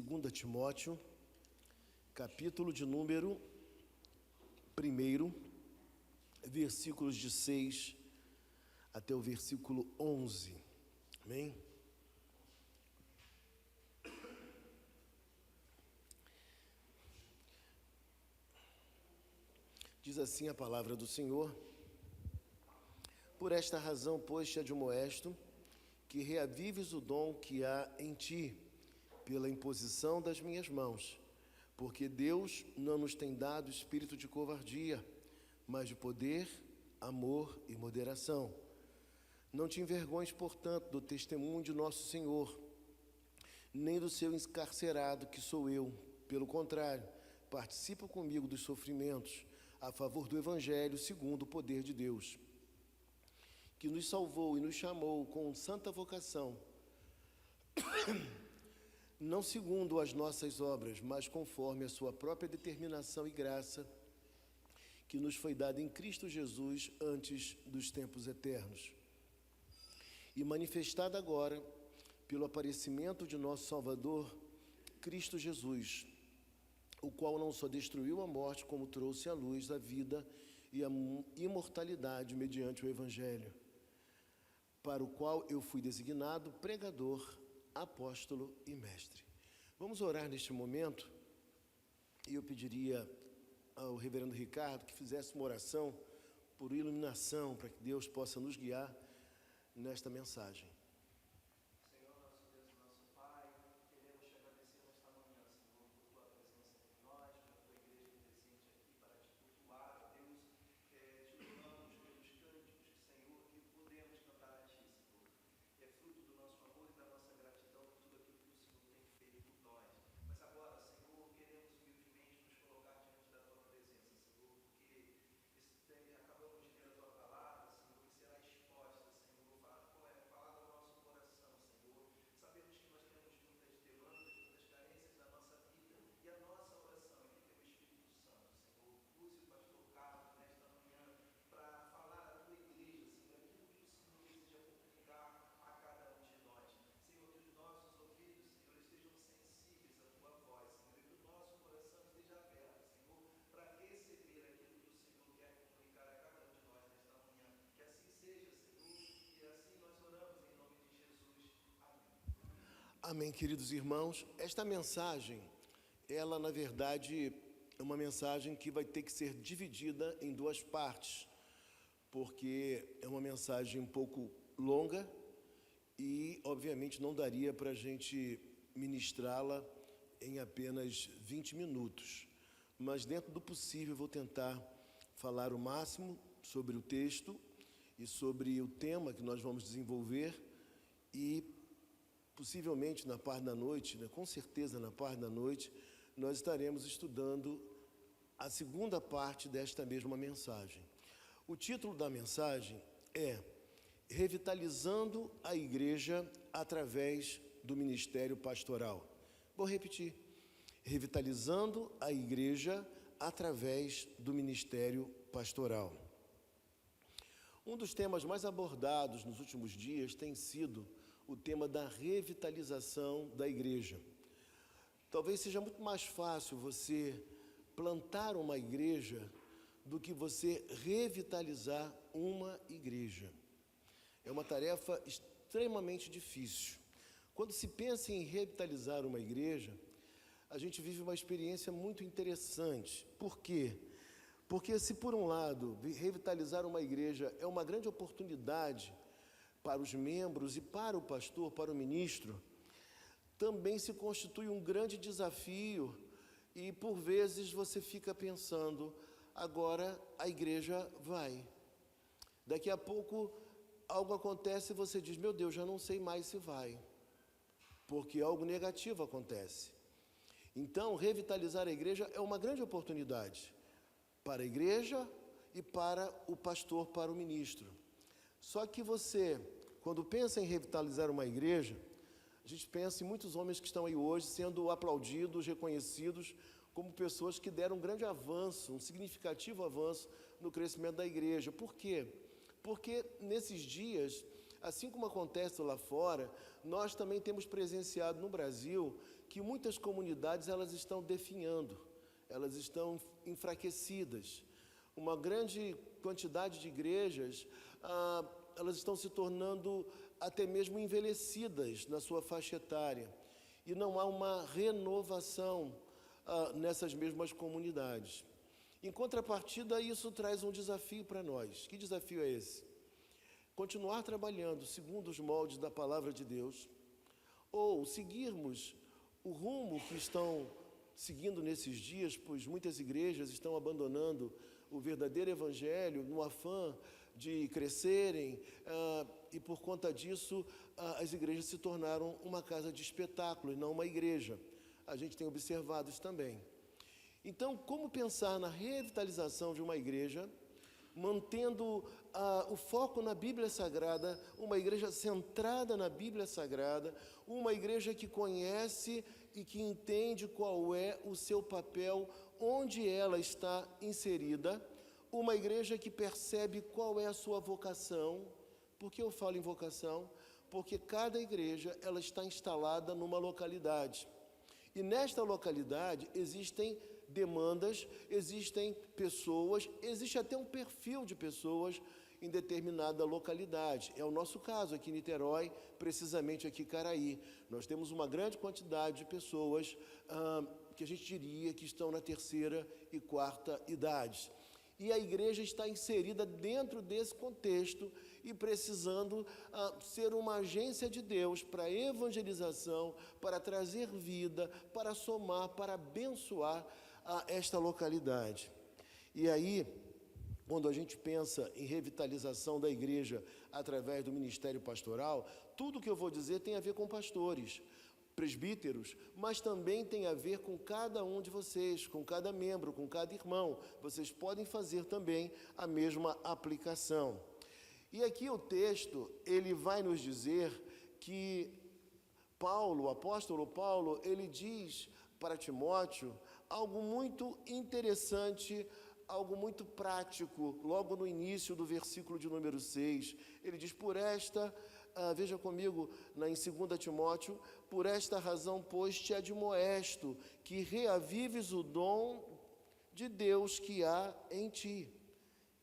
2 Timóteo, capítulo de número 1, versículos de 6 até o versículo 11. Amém? Diz assim a palavra do Senhor: Por esta razão, pois, te admoesto, que reavives o dom que há em ti, pela imposição das minhas mãos, porque Deus não nos tem dado espírito de covardia, mas de poder, amor e moderação. Não te envergonhes, portanto, do testemunho de nosso Senhor, nem do seu encarcerado, que sou eu. Pelo contrário, participa comigo dos sofrimentos, a favor do Evangelho, segundo o poder de Deus, que nos salvou e nos chamou com santa vocação, não segundo as nossas obras, mas conforme a sua própria determinação e graça, que nos foi dada em Cristo Jesus antes dos tempos eternos, e manifestada agora pelo aparecimento de nosso Salvador, Cristo Jesus, o qual não só destruiu a morte, como trouxe à luz a vida e a imortalidade mediante o Evangelho, para o qual eu fui designado pregador, apóstolo e mestre. Vamos orar neste momento, e eu pediria ao reverendo Ricardo que fizesse uma oração por iluminação, para que Deus possa nos guiar nesta mensagem. Senhor, nosso Deus e nosso Pai, queremos te agradecer nesta manhã, Senhor, por tua presença entre nós, pela tua igreja presente aqui para te cultuar, Deus, te louvamos pelos cânticos, Senhor, que podemos cantar a ti, Senhor. É fruto do nosso amor e da nossa gratidão por tudo aquilo que o Senhor tem feito por nós. Mas agora, Senhor, queremos humildemente nos colocar diante da tua presença, Senhor, porque acabamos de ler a tua palavra, Senhor, que será exposta, Senhor, falada ao nosso coração, Senhor. Sabemos que nós temos muitas demandas, muitas carências na nossa vida, e a nossa oração é que teu Espírito Santo, Senhor, use o pastor Carlos nesta manhã para falar à tua igreja, Senhor, aquilo que o Senhor deseja comunicar a cada um de nós. Senhor, que os nossos ouvidos, Senhor, estejam sensíveis à tua voz, Senhor, e que o nosso coração esteja aberto, Senhor, para receber aquilo que o Senhor quer comunicar a cada um de nós nesta manhã. Que assim seja, Senhor, e assim nós oramos em nome de Jesus. Amém. Amém, queridos irmãos. Esta mensagem, ela na verdade é uma mensagem que vai ter que ser dividida em duas partes, porque é uma mensagem um pouco longa e, obviamente, não daria para a gente ministrá-la em apenas 20 minutos. Mas, dentro do possível, vou tentar falar o máximo sobre o texto e sobre o tema que nós vamos desenvolver e, possivelmente, na parte da noite, com certeza na parte da noite, nós estaremos estudando a segunda parte desta mesma mensagem. O título da mensagem é Revitalizando a Igreja através do Ministério Pastoral. Vou repetir. Revitalizando a Igreja através do Ministério Pastoral. Um dos temas mais abordados nos últimos dias tem sido o tema da revitalização da igreja. Talvez seja muito mais fácil você plantar uma igreja do que você revitalizar uma igreja. É uma tarefa extremamente difícil. Quando se pensa em revitalizar uma igreja, a gente vive uma experiência muito interessante. Por quê? Porque se por um lado revitalizar uma igreja é uma grande oportunidade para os membros e para o pastor, para o ministro, também se constitui um grande desafio e por vezes você fica pensando, agora a igreja vai. Daqui a pouco algo acontece e você diz, meu Deus, já não sei mais se vai, porque algo negativo acontece. Então, revitalizar a igreja é uma grande oportunidade para a igreja e para o pastor, para o ministro. Só que você, quando pensa em revitalizar uma igreja, a gente pensa em muitos homens que estão aí hoje sendo aplaudidos, reconhecidos como pessoas que deram um grande avanço, um significativo avanço no crescimento da igreja. Por quê? Porque nesses dias assim como acontece lá fora, nós também temos presenciado no Brasil que muitas comunidades elas estão definhando, elas estão enfraquecidas. Uma grande quantidade de igrejas, elas estão se tornando até mesmo envelhecidas na sua faixa etária. E não há uma renovação nessas mesmas comunidades. Em contrapartida, isso traz um desafio para nós. Que desafio é esse? Continuar trabalhando segundo os moldes da Palavra de Deus, ou seguirmos o rumo que estão seguindo nesses dias, pois muitas igrejas estão abandonando o verdadeiro Evangelho no afã de crescerem, e por conta disso as igrejas se tornaram uma casa de espetáculo e não uma igreja. A gente tem observado isso também. Então, como pensar na revitalização de uma igreja, mantendo o foco na Bíblia Sagrada, uma igreja centrada na Bíblia Sagrada, uma igreja que conhece e que entende qual é o seu papel, onde ela está inserida, uma igreja que percebe qual é a sua vocação. Por que eu falo em vocação? Porque cada igreja ela está instalada numa localidade. E nesta localidade existem demandas, existem pessoas, existe até um perfil de pessoas em determinada localidade. É o nosso caso aqui em Niterói, precisamente aqui em Caraí. Nós temos uma grande quantidade de pessoas que a gente diria que estão na terceira e quarta idade. E a igreja está inserida dentro desse contexto e precisando ser uma agência de Deus para evangelização, para trazer vida, para somar, para abençoar esta localidade. E aí, quando a gente pensa em revitalização da igreja através do ministério pastoral, tudo que eu vou dizer tem a ver com pastores, presbíteros, mas também tem a ver com cada um de vocês, com cada membro, com cada irmão. Vocês podem fazer também a mesma aplicação. E aqui o texto, ele vai nos dizer que Paulo, o apóstolo Paulo, ele diz para Timóteo algo muito interessante, algo muito prático, logo no início do versículo de número 6. Ele diz, veja comigo em 2 Timóteo, por esta razão, pois, te admoesto, que reavives o dom de Deus que há em ti.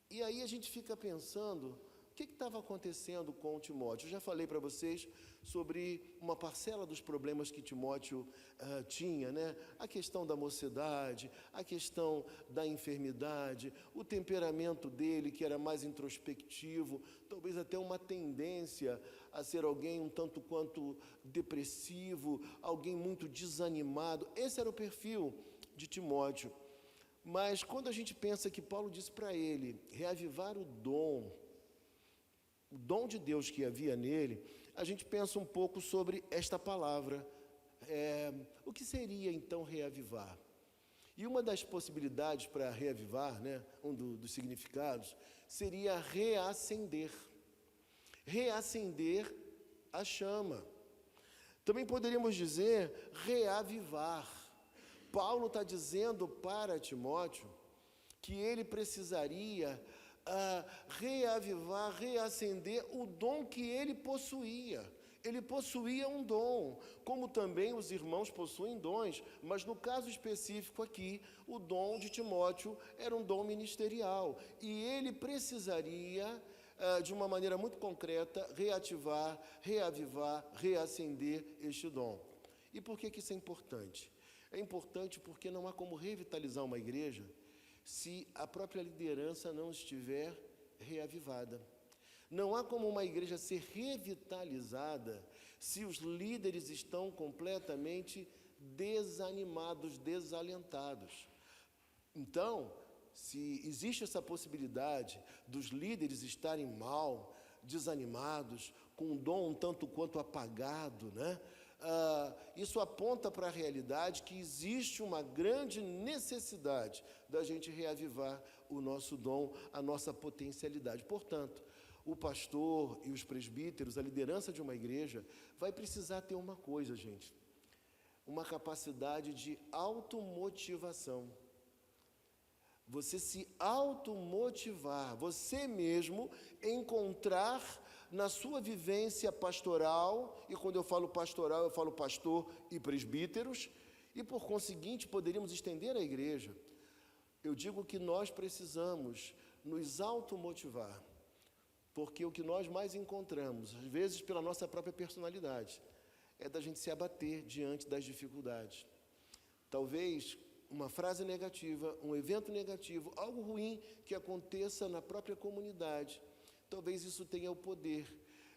E aí a gente fica pensando, o que estava acontecendo com Timóteo? Eu já falei para vocês sobre uma parcela dos problemas que Timóteo tinha, né? A questão da mocidade, a questão da enfermidade, o temperamento dele, que era mais introspectivo, talvez até uma tendência a ser alguém um tanto quanto depressivo, alguém muito desanimado. Esse era o perfil de Timóteo. Mas quando a gente pensa que Paulo disse para ele reavivar o dom de Deus que havia nele, a gente pensa um pouco sobre esta palavra. O que seria então reavivar? E uma das possibilidades para reavivar, né, dos significados, seria reacender. Reacender a chama. Também poderíamos dizer reavivar. Paulo está dizendo para Timóteo que ele precisaria reavivar, reacender o dom que ele possuía. Ele possuía um dom, como também os irmãos possuem dons, mas no caso específico aqui, o dom de Timóteo era um dom ministerial, e ele precisaria, de uma maneira muito concreta, reativar, reavivar, reacender este dom. E por que isso é importante? É importante porque não há como revitalizar uma igreja se a própria liderança não estiver reavivada. Não há como uma igreja ser revitalizada se os líderes estão completamente desanimados, desalentados. Então, se existe essa possibilidade dos líderes estarem mal, desanimados, com um dom um tanto quanto apagado, né? Isso aponta para a realidade que existe uma grande necessidade da gente reavivar o nosso dom, a nossa potencialidade. Portanto, o pastor e os presbíteros, a liderança de uma igreja, vai precisar ter uma coisa, gente, uma capacidade de automotivação. Você se automotivar, você mesmo encontrar na sua vivência pastoral, e quando eu falo pastoral, eu falo pastor e presbíteros, e por conseguinte poderíamos estender a igreja. Eu digo que nós precisamos nos automotivar, porque o que nós mais encontramos, às vezes pela nossa própria personalidade, é da gente se abater diante das dificuldades. Talvez uma frase negativa, um evento negativo, algo ruim que aconteça na própria comunidade, talvez isso tenha o poder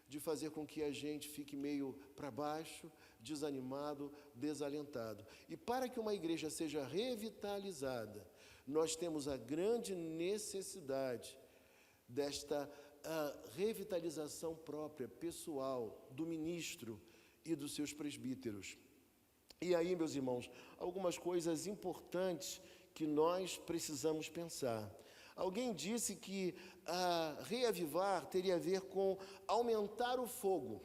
de fazer com que a gente fique meio para baixo, desanimado, desalentado. E para que uma igreja seja revitalizada, nós temos a grande necessidade desta revitalização própria, pessoal, do ministro e dos seus presbíteros. E aí, meus irmãos, algumas coisas importantes que nós precisamos pensar. Alguém disse que reavivar teria a ver com aumentar o fogo.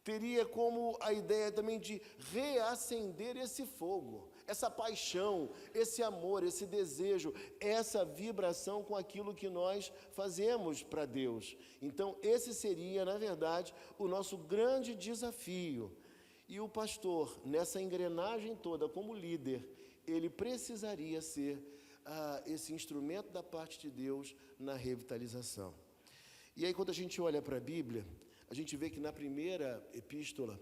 Teria como a ideia também de reacender esse fogo, essa paixão, esse amor, esse desejo, essa vibração com aquilo que nós fazemos para Deus. Então, esse seria, na verdade, o nosso grande desafio. E o pastor, nessa engrenagem toda, como líder, ele precisaria ser esse instrumento da parte de Deus na revitalização. E aí, quando a gente olha para a Bíblia, a gente vê que na primeira epístola,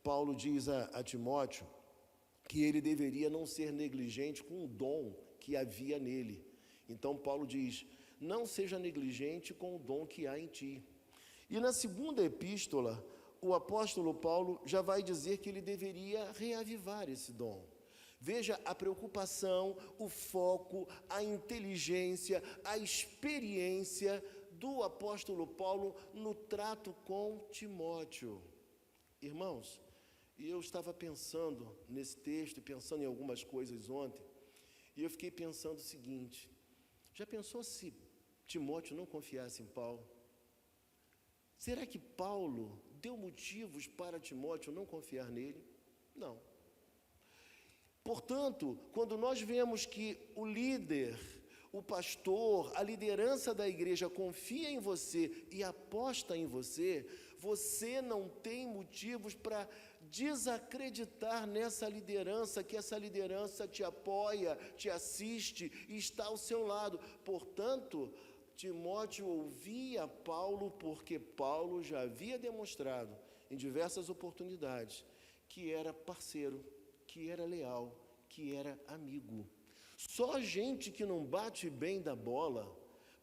Paulo diz a Timóteo que ele deveria não ser negligente com o dom que havia nele. Então, Paulo diz, não seja negligente com o dom que há em ti. E na segunda epístola, o apóstolo Paulo já vai dizer que ele deveria reavivar esse dom. Veja a preocupação, o foco, a inteligência, a experiência do apóstolo Paulo no trato com Timóteo. Irmãos, e eu estava pensando nesse texto, pensando em algumas coisas ontem, e eu fiquei pensando o seguinte, já pensou se Timóteo não confiasse em Paulo? Será que Paulo deu motivos para Timóteo não confiar nele? Não. Portanto, quando nós vemos que o líder, o pastor, a liderança da igreja confia em você e aposta em você, você não tem motivos para desacreditar nessa liderança, que essa liderança te apoia, te assiste e está ao seu lado. Portanto, Timóteo ouvia Paulo porque Paulo já havia demonstrado em diversas oportunidades que era parceiro, que era leal, que era amigo. Só gente que não bate bem da bola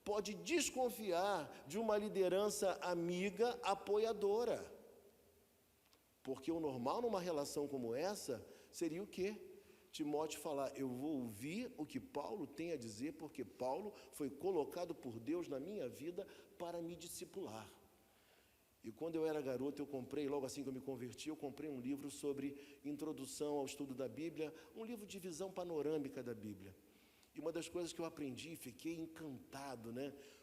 pode desconfiar de uma liderança amiga, apoiadora. Porque o normal numa relação como essa seria o quê? Timóteo falar, eu vou ouvir o que Paulo tem a dizer, porque Paulo foi colocado por Deus na minha vida para me discipular. E quando eu era garoto, eu comprei, logo assim que eu me converti, eu comprei um livro sobre introdução ao estudo da Bíblia, um livro de visão panorâmica da Bíblia. E uma das coisas que eu aprendi, fiquei encantado,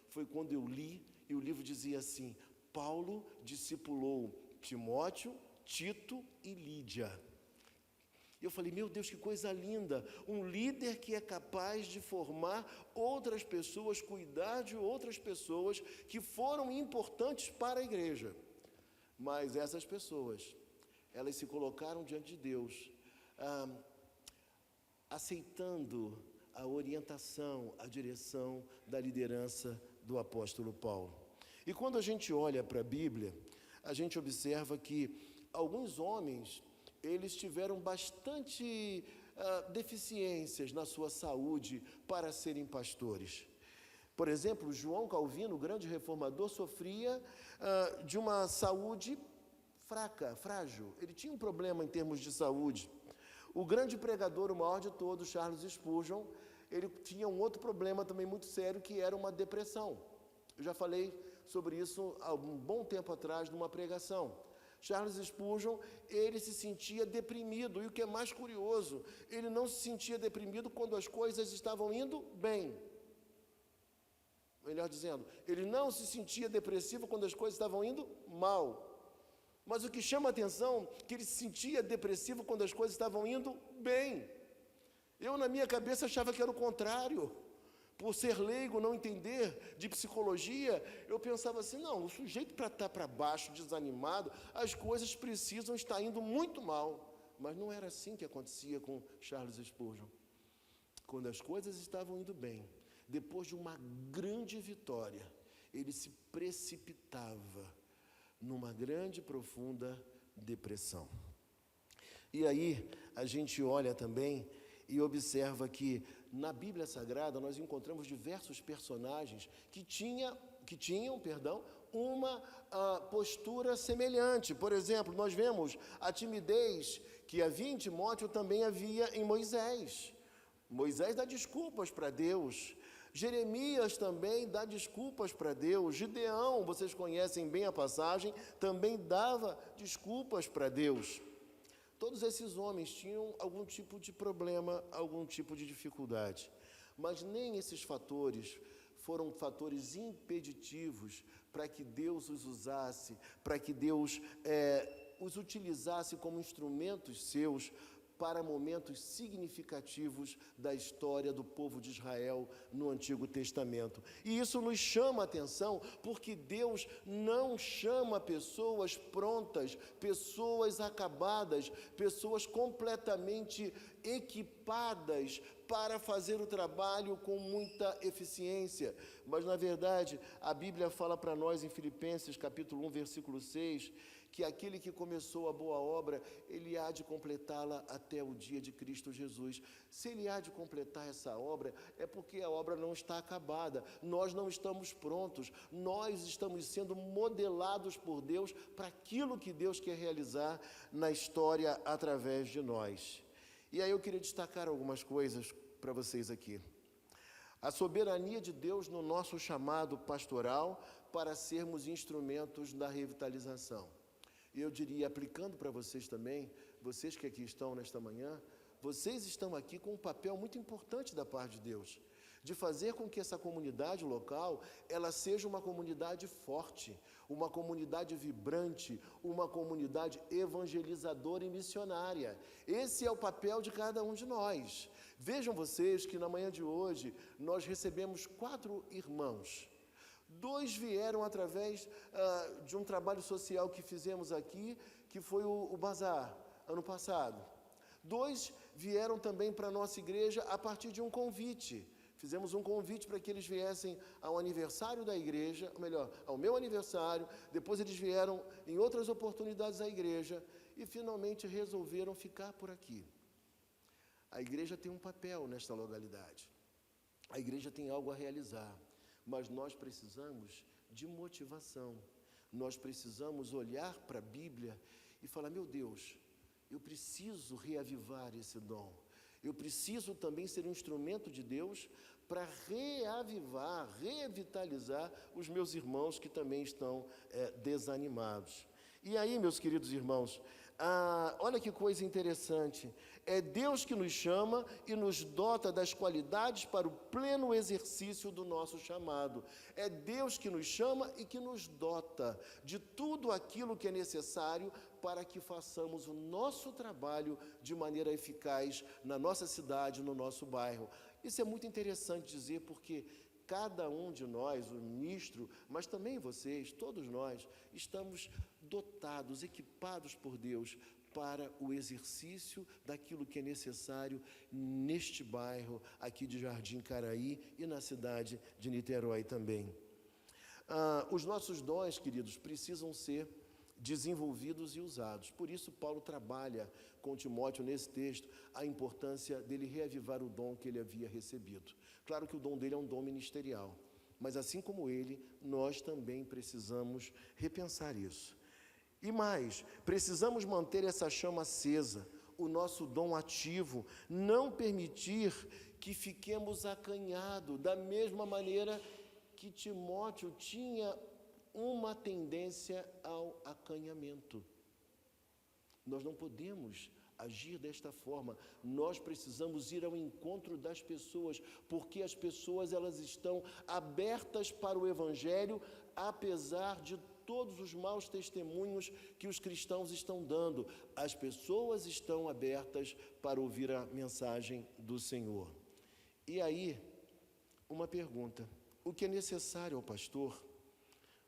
foi quando eu li, e o livro dizia assim, Paulo discipulou Timóteo, Tito e Lídia. E eu falei, meu Deus, que coisa linda, um líder que é capaz de formar outras pessoas, cuidar de outras pessoas que foram importantes para a igreja. Mas essas pessoas, elas se colocaram diante de Deus, aceitando a orientação, a direção da liderança do apóstolo Paulo. E quando a gente olha para a Bíblia, a gente observa que alguns homens, eles tiveram bastante deficiências na sua saúde para serem pastores. Por exemplo, João Calvino, o grande reformador, sofria de uma saúde fraca, frágil. Ele tinha um problema em termos de saúde. O grande pregador, o maior de todos, Charles Spurgeon, ele tinha um outro problema também muito sério, que era uma depressão. Eu já falei sobre isso há um bom tempo atrás, numa pregação. Charles Spurgeon, ele se sentia deprimido, e o que é mais curioso, ele não se sentia deprimido quando as coisas estavam indo bem. Melhor dizendo, ele não se sentia depressivo quando as coisas estavam indo mal. Mas o que chama a atenção é que ele se sentia depressivo quando as coisas estavam indo bem. Eu, na minha cabeça, achava que era o contrário, Por ser leigo, não entender de psicologia, eu pensava assim, não, o sujeito para estar para baixo, desanimado, as coisas precisam estar indo muito mal. Mas não era assim que acontecia com Charles Spurgeon. Quando as coisas estavam indo bem, depois de uma grande vitória, ele se precipitava numa grande e profunda depressão. E aí, a gente olha também e observa que na Bíblia Sagrada nós encontramos diversos personagens que tinham uma postura semelhante. Por exemplo, nós vemos a timidez que havia em Timóteo também havia em Moisés. Moisés dá desculpas para Deus. Jeremias também dá desculpas para Deus. Gideão, vocês conhecem bem a passagem, também dava desculpas para Deus. Todos esses homens tinham algum tipo de problema, algum tipo de dificuldade. Mas nem esses fatores foram fatores impeditivos para que Deus os usasse, para que Deus os utilizasse como instrumentos seus para momentos significativos da história do povo de Israel no Antigo Testamento. E isso nos chama a atenção, porque Deus não chama pessoas prontas, pessoas acabadas, pessoas completamente equipadas para fazer o trabalho com muita eficiência. Mas, na verdade, a Bíblia fala para nós em Filipenses, capítulo 1, versículo 6, que aquele que começou a boa obra, ele há de completá-la até o dia de Cristo Jesus. Se ele há de completar essa obra, é porque a obra não está acabada, nós não estamos prontos, nós estamos sendo modelados por Deus para aquilo que Deus quer realizar na história através de nós. E aí eu queria destacar algumas coisas para vocês aqui. A soberania de Deus no nosso chamado pastoral para sermos instrumentos da revitalização. E eu diria, aplicando para vocês também, vocês que aqui estão nesta manhã, vocês estão aqui com um papel muito importante da parte de Deus, de fazer com que essa comunidade local, ela seja uma comunidade forte, uma comunidade vibrante, uma comunidade evangelizadora e missionária. Esse é o papel de cada um de nós. Vejam vocês que na manhã de hoje, nós recebemos 4 irmãos. 2 vieram através de um trabalho social que fizemos aqui, que foi o Bazar, ano passado. 2 vieram também para a nossa igreja a partir de um convite. Fizemos um convite para que eles viessem ao aniversário da igreja, ou melhor, ao meu aniversário, depois eles vieram em outras oportunidades à igreja e finalmente resolveram ficar por aqui. A igreja tem um papel nesta localidade. A igreja tem algo a realizar. Mas nós precisamos de motivação, nós precisamos olhar para a Bíblia e falar, meu Deus, eu preciso reavivar esse dom, eu preciso também ser um instrumento de Deus para reavivar, revitalizar os meus irmãos que também estão desanimados. E aí, meus queridos irmãos, olha que coisa interessante, é Deus que nos chama e nos dota das qualidades para o pleno exercício do nosso chamado. É Deus que nos chama e que nos dota de tudo aquilo que é necessário para que façamos o nosso trabalho de maneira eficaz na nossa cidade, no nosso bairro. Isso é muito interessante dizer, porque cada um de nós, o ministro, mas também vocês, todos nós, estamos dotados, equipados por Deus para o exercício daquilo que é necessário neste bairro aqui de Jardim Caraí e na cidade de Niterói também. Os nossos dons, queridos, precisam ser desenvolvidos e usados. Por isso, Paulo trabalha com Timóteo nesse texto a importância dele reavivar o dom que ele havia recebido. Claro que o dom dele é um dom ministerial, mas assim como ele, nós também precisamos repensar isso. E mais, precisamos manter essa chama acesa, o nosso dom ativo, não permitir que fiquemos acanhados, da mesma maneira que Timóteo tinha uma tendência ao acanhamento. Nós não podemos agir desta forma, nós precisamos ir ao encontro das pessoas, porque as pessoas elas estão abertas para o Evangelho, apesar de todos os maus testemunhos que os cristãos estão dando. As pessoas estão abertas para ouvir a mensagem do Senhor. E aí, uma pergunta: o que é necessário ao pastor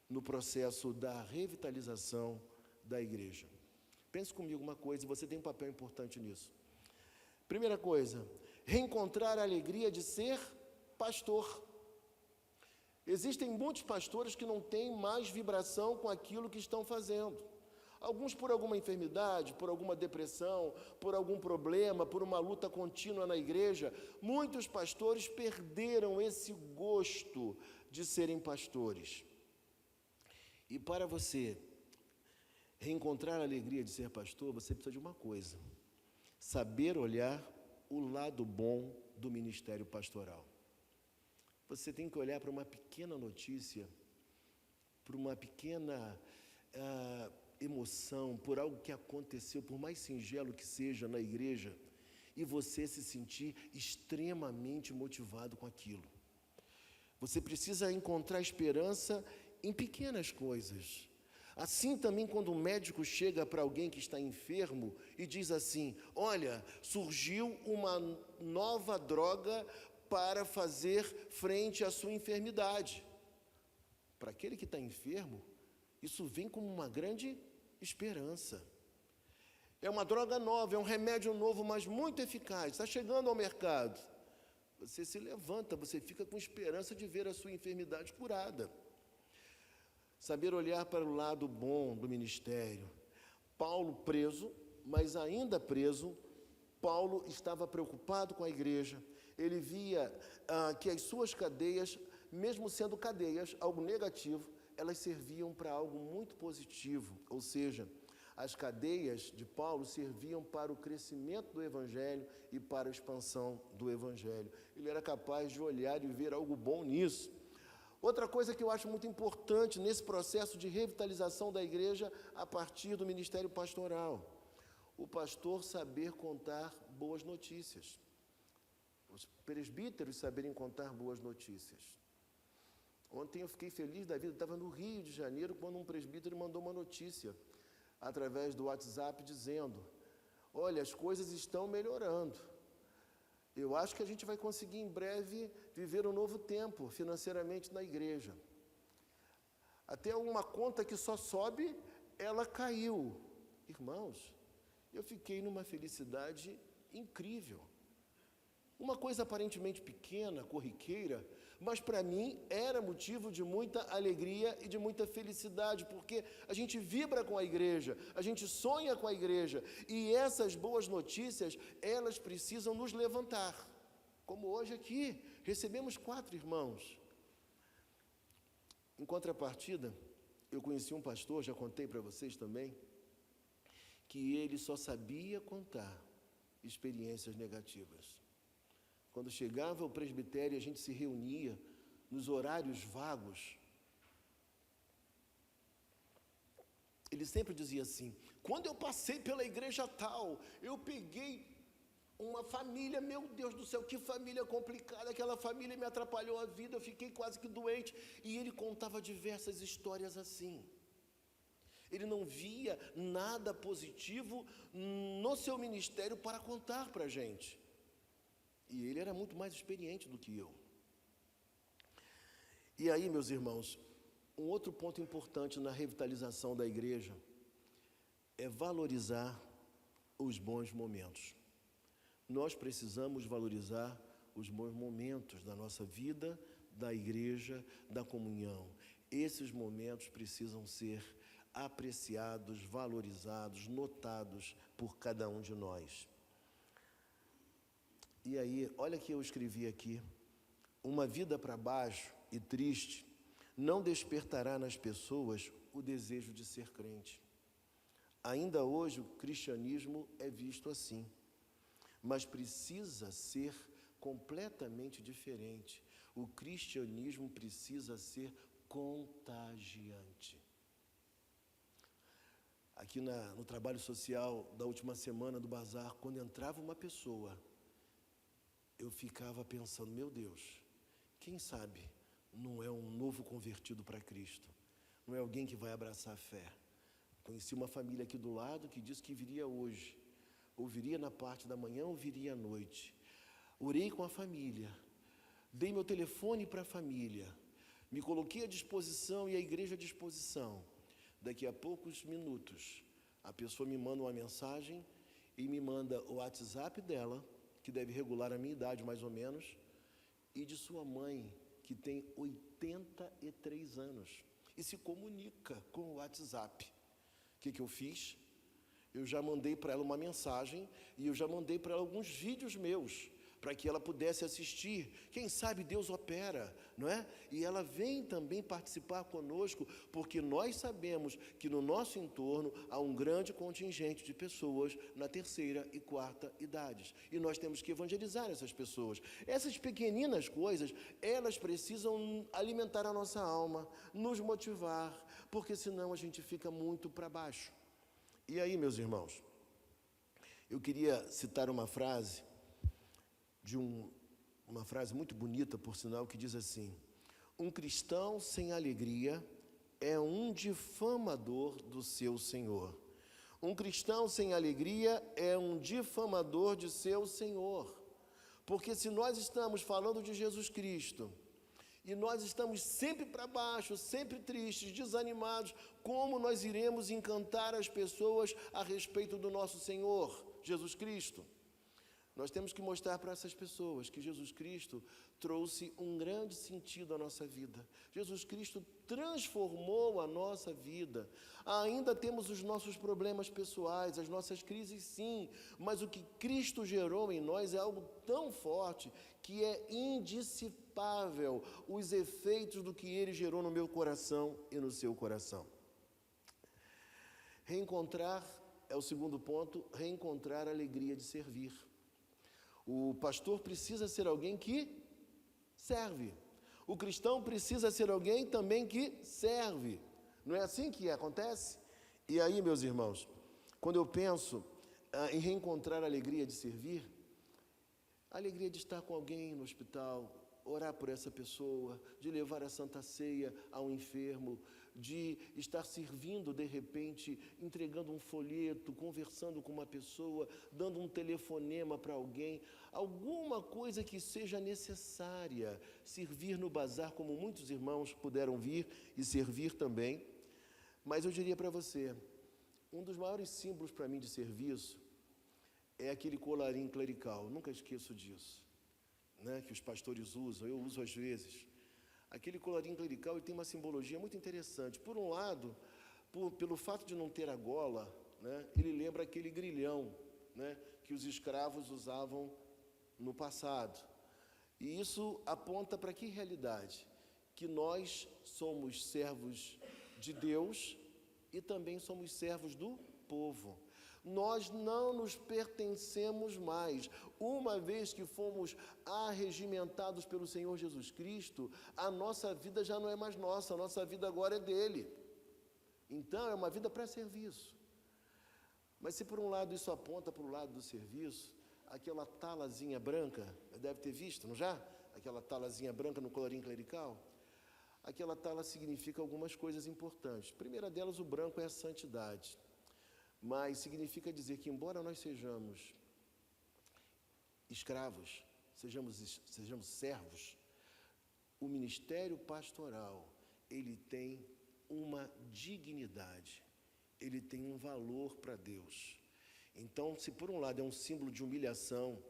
no processo da revitalização da igreja? Pense comigo uma coisa, você tem um papel importante nisso. Primeira coisa, reencontrar a alegria de ser pastor. Existem muitos pastores que não têm mais vibração com aquilo que estão fazendo. Alguns por alguma enfermidade, por alguma depressão, por algum problema, por uma luta contínua na igreja. Muitos pastores perderam esse gosto de serem pastores. E para você reencontrar a alegria de ser pastor, você precisa de uma coisa: saber olhar o lado bom do ministério pastoral. Você tem que olhar para uma pequena notícia, para uma pequena emoção, por algo que aconteceu, por mais singelo que seja na igreja, e você se sentir extremamente motivado com aquilo. Você precisa encontrar esperança em pequenas coisas. Assim também, quando um médico chega para alguém que está enfermo e diz assim: olha, surgiu uma nova droga para fazer frente à sua enfermidade. Para aquele que está enfermo, isso vem como uma grande esperança. É uma droga nova, é um remédio novo, mas muito eficaz, está chegando ao mercado. Você se levanta, você fica com esperança de ver a sua enfermidade curada. Saber olhar para o lado bom do ministério. Paulo preso, mas ainda preso, Paulo estava preocupado com a igreja. Ele via que as suas cadeias, mesmo sendo cadeias, algo negativo, elas serviam para algo muito positivo. Ou seja, as cadeias de Paulo serviam para o crescimento do Evangelho e para a expansão do Evangelho. Ele era capaz de olhar e ver algo bom nisso. Outra coisa que eu acho muito importante nesse processo de revitalização da igreja a partir do ministério pastoral: o pastor saber contar boas notícias. Os presbíteros saberem contar boas notícias. Ontem eu fiquei feliz da vida, eu estava no Rio de Janeiro, quando um presbítero mandou uma notícia através do WhatsApp dizendo: olha, as coisas estão melhorando. Eu acho que a gente vai conseguir em breve viver um novo tempo financeiramente na igreja. Até uma conta que só sobe, ela caiu. Irmãos, eu fiquei numa felicidade incrível. Uma coisa aparentemente pequena, corriqueira, mas para mim era motivo de muita alegria e de muita felicidade, porque a gente vibra com a igreja, a gente sonha com a igreja, e essas boas notícias, elas precisam nos levantar. Como hoje aqui, recebemos 4 irmãos. Em contrapartida, eu conheci um pastor, já contei para vocês também, que ele só sabia contar experiências negativas. Quando chegava ao presbitério, a gente se reunia nos horários vagos. Ele sempre dizia assim: quando eu passei pela igreja tal, eu peguei uma família, meu Deus do céu, que família complicada, aquela família me atrapalhou a vida, eu fiquei quase que doente. E ele contava diversas histórias assim. Ele não via nada positivo no seu ministério para contar para a gente. E ele era muito mais experiente do que eu. E aí, meus irmãos, um outro ponto importante na revitalização da igreja é valorizar os bons momentos. Nós precisamos valorizar os bons momentos da nossa vida, da igreja, da comunhão. Esses momentos precisam ser apreciados, valorizados, notados por cada um de nós. E aí, olha que eu escrevi aqui: uma vida para baixo e triste não despertará nas pessoas o desejo de ser crente. Ainda hoje o cristianismo é visto assim, mas precisa ser completamente diferente. O cristianismo precisa ser contagiante. Aqui no trabalho social da última semana do bazar, quando entrava uma pessoa, eu ficava pensando: meu Deus, quem sabe não é um novo convertido para Cristo, não é alguém que vai abraçar a fé. Conheci uma família aqui do lado que disse que viria hoje, ou viria na parte da manhã ou viria à noite. Orei com a família, Dei meu telefone para a família, me coloquei à disposição e a igreja à disposição. Daqui a poucos minutos, a pessoa me manda uma mensagem e me manda o WhatsApp dela, que deve regular a minha idade mais ou menos, e de sua mãe, que tem 83 anos, e se comunica com o WhatsApp. O que eu fiz? Eu já mandei para ela uma mensagem e eu já mandei para ela alguns vídeos meus, para que ela pudesse assistir. Quem sabe Deus opera, não é? E ela vem também participar conosco, porque nós sabemos que no nosso entorno há um grande contingente de pessoas na terceira e quarta idades. E nós temos que evangelizar essas pessoas. Essas pequeninas coisas, elas precisam alimentar a nossa alma, nos motivar, porque senão a gente fica muito para baixo. E aí, meus irmãos, eu queria citar uma frase uma frase muito bonita, por sinal, que diz assim: um cristão sem alegria é um difamador do seu Senhor. Um cristão sem alegria é um difamador de seu Senhor. Porque se nós estamos falando de Jesus Cristo e nós estamos sempre para baixo, sempre tristes, desanimados, como nós iremos encantar as pessoas a respeito do nosso Senhor, Jesus Cristo? Nós temos que mostrar para essas pessoas que Jesus Cristo trouxe um grande sentido à nossa vida. Jesus Cristo transformou a nossa vida. Ainda temos os nossos problemas pessoais, as nossas crises, sim, mas o que Cristo gerou em nós é algo tão forte que é indissipável os efeitos do que Ele gerou no meu coração e no seu coração. Reencontrar é o segundo ponto, reencontrar a alegria de servir. O pastor precisa ser alguém que serve. O cristão precisa ser alguém também que serve. Não é assim que acontece? E aí, meus irmãos, quando eu penso em reencontrar a alegria de servir, a alegria de estar com alguém no hospital, orar por essa pessoa, de levar a Santa Ceia a um enfermo, de estar servindo, de repente, entregando um folheto, conversando com uma pessoa, dando um telefonema para alguém, alguma coisa que seja necessária, servir no bazar, como muitos irmãos puderam vir e servir também. Mas eu diria para você, um dos maiores símbolos para mim de serviço é aquele colarinho clerical, nunca esqueço disso, né, que os pastores usam, eu uso às vezes. Aquele colarinho clerical, ele tem uma simbologia muito interessante. Por um lado, pelo fato de não ter a gola, né, ele lembra aquele grilhão, né, que os escravos usavam no passado. E isso aponta para que realidade? Que nós somos servos de Deus e também somos servos do povo. Nós não nos pertencemos mais. Uma vez que fomos arregimentados pelo Senhor Jesus Cristo, a nossa vida já não é mais nossa, a nossa vida agora é dele. Então, é uma vida para serviço. Mas se por um lado isso aponta para o lado do serviço, aquela talazinha branca, deve ter visto, não já? Aquela talazinha branca no colarinho clerical, aquela tala significa algumas coisas importantes. A primeira delas, o branco é a santidade. Mas significa dizer que, embora nós sejamos escravos, sejamos servos, o ministério pastoral, ele tem uma dignidade, ele tem um valor para Deus. Então, se por um lado é um símbolo de humilhação,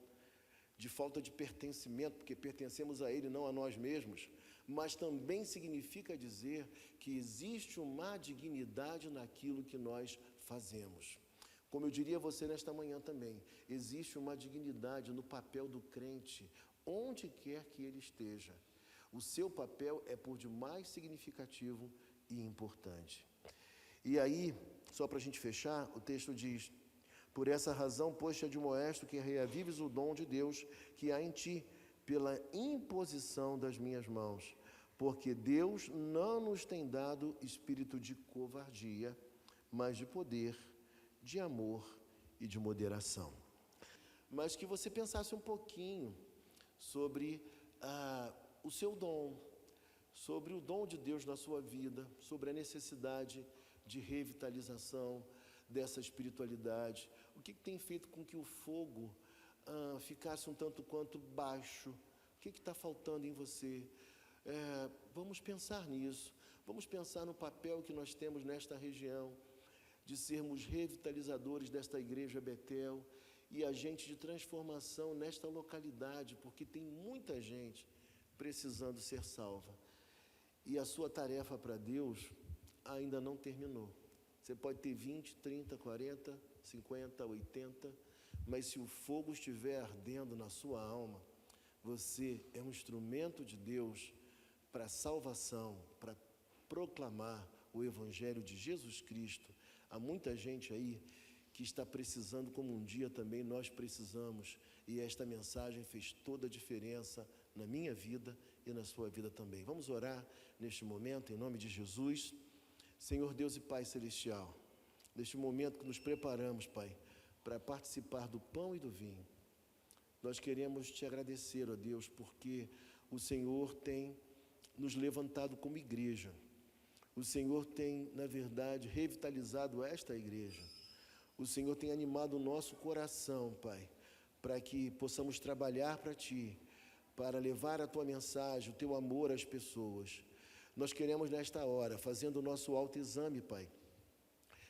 de falta de pertencimento, porque pertencemos a Ele, não a nós mesmos, mas também significa dizer que existe uma dignidade naquilo que nós fazemos. Como eu diria a você nesta manhã também, existe uma dignidade no papel do crente, onde quer que ele esteja. O seu papel é por demais significativo e importante. E aí, só para a gente fechar, o texto diz: por essa razão, pois te admoesto que reavives o dom de Deus que há em ti, pela imposição das minhas mãos, porque Deus não nos tem dado espírito de covardia, mas de poder, de amor e de moderação. Mas que você pensasse um pouquinho sobre o seu dom, sobre o dom de Deus na sua vida, sobre a necessidade de revitalização dessa espiritualidade. O que tem feito com que o fogo ficasse um tanto quanto baixo, que está faltando em você? Vamos pensar nisso, vamos pensar no papel que nós temos nesta região, de sermos revitalizadores desta igreja Betel e agentes de transformação nesta localidade, porque tem muita gente precisando ser salva. E a sua tarefa para Deus ainda não terminou. Você pode ter 20, 30, 40, 50, 80, mas se o fogo estiver ardendo na sua alma, você é um instrumento de Deus para salvação, para proclamar o Evangelho de Jesus Cristo. Há muita gente aí que está precisando, como um dia também nós precisamos, e esta mensagem fez toda a diferença na minha vida e na sua vida também. Vamos orar neste momento, em nome de Jesus. Senhor Deus e Pai Celestial, neste momento que nos preparamos, Pai, para participar do pão e do vinho, nós queremos te agradecer, ó Deus, porque o Senhor tem nos levantado como igreja. O Senhor tem, na verdade, revitalizado esta igreja. O Senhor tem animado o nosso coração, Pai, para que possamos trabalhar para Ti, para levar a Tua mensagem, o Teu amor às pessoas. Nós queremos, nesta hora, fazendo o nosso autoexame, Pai,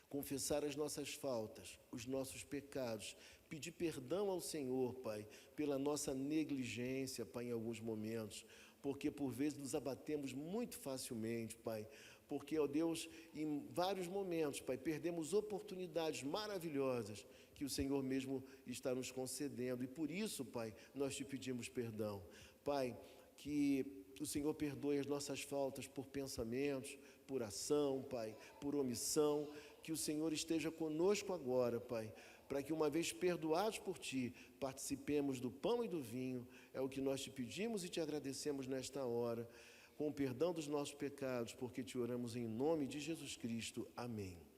confessar as nossas faltas, os nossos pecados, pedir perdão ao Senhor, Pai, pela nossa negligência, Pai, em alguns momentos, porque por vezes nos abatemos muito facilmente, Pai, porque, ó Deus, em vários momentos, Pai, perdemos oportunidades maravilhosas que o Senhor mesmo está nos concedendo, e por isso, Pai, nós te pedimos perdão. Pai, que o Senhor perdoe as nossas faltas por pensamentos, por ação, Pai, por omissão, que o Senhor esteja conosco agora, Pai, para que, uma vez perdoados por Ti, participemos do pão e do vinho. É o que nós te pedimos e te agradecemos nesta hora, com o perdão dos nossos pecados, porque te oramos em nome de Jesus Cristo. Amém.